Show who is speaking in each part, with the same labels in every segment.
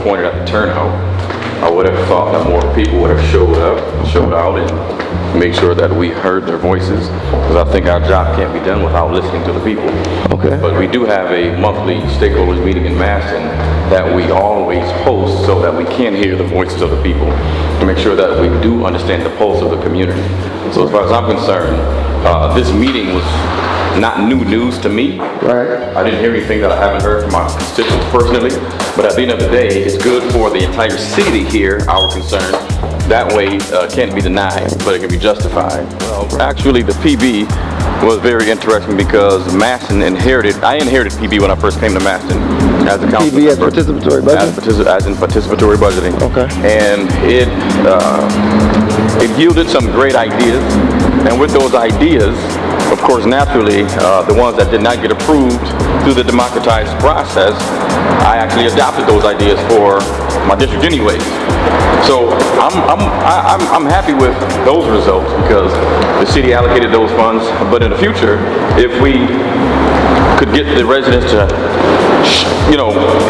Speaker 1: disappointed at the turnout. I would have thought that more people would have showed out, and made sure that we heard their voices, because I think our job can't be done without listening to the people.
Speaker 2: Okay.
Speaker 1: But we do have a monthly stakeholders meeting in Masten that we always host so that we can hear the voices of the people, to make sure that we do understand the pulse of the community. So as far as I'm concerned, this meeting was not new news to me.
Speaker 2: Right.
Speaker 1: I didn't hear anything that I haven't heard from my constituents personally, but at the end of the day, it's good for the entire city to hear our concerns. That way, it can't be denied, but it can be justified. Well, actually, the PB was very interesting because Masten I inherited PB when I first came to Masten as a council
Speaker 2: PB as
Speaker 1: member.
Speaker 2: participatory budgeting?
Speaker 1: As in participatory budgeting.
Speaker 2: Okay.
Speaker 1: And it yielded some great ideas, and with those ideas, of course, naturally, the ones that did not get approved through the democratized process, I actually adopted those ideas for my district anyways. So I'm happy with those results because the city allocated those funds. But in the future, if we could get the residents to,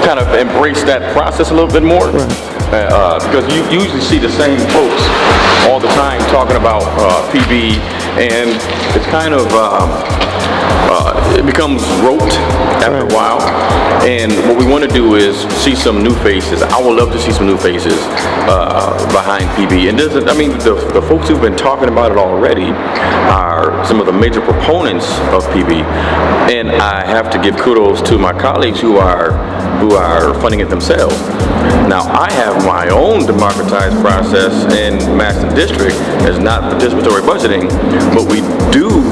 Speaker 1: kind of embrace that process a little bit more, because you usually see the same folks all the time talking about PB, and it's kind of it becomes rote after a while. And what we want to do is see some new faces. I would love to see some new faces behind PB. And the folks who've been talking about it already are some of the major proponents of PB. And I have to give kudos to my colleagues who are funding it themselves. Now, I have my own democratized process in Masten District. It's not participatory budgeting, but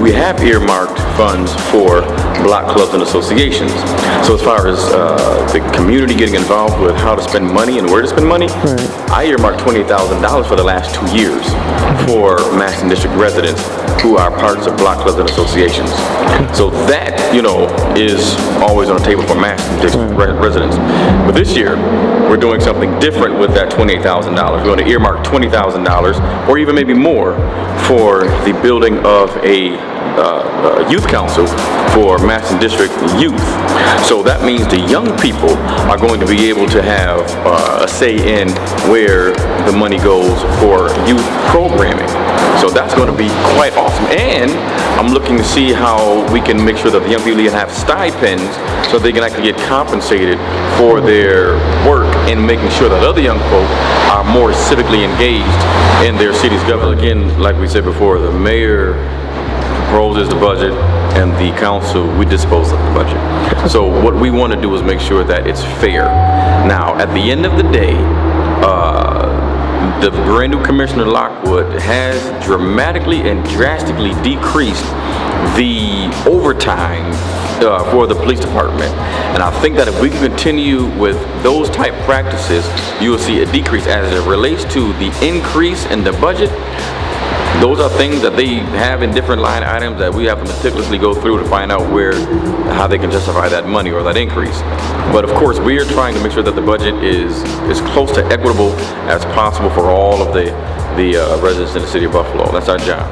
Speaker 1: we have earmarked funds for block clubs and associations. So as far as the community getting involved with how to spend money and where to spend money, I earmarked $20,000 for the last 2 years for Masten District residents who are parts of block clubs and associations. So that, is always on the table for Masten District residents. But this year, we're doing something different with that $28,000. We're going to earmark $20,000 or even maybe more for the building of a youth council for Masten District youth. So that means the young people are going to be able to have a say in where the money goes for youth programming. So that's going to be quite awesome. And I'm looking to see how we can make sure that the young people can have stipends so they can actually get compensated for their work in making sure that other young folk are more civically engaged in their city's government. Again, like we said before, the mayor proposes the budget and the council, we dispose of the budget. So what we want to do is make sure that it's fair. Now, at the end of the day, the brand new Commissioner Lockwood has dramatically and drastically decreased the overtime for the police department. And I think that if we can continue with those type practices, you will see a decrease as it relates to the increase in the budget. Those are things that they have in different line items that we have to meticulously go through to find out how they can justify that money or that increase. But of course, we are trying to make sure that the budget is as close to equitable as possible for all of the residents in the city of Buffalo. That's our job.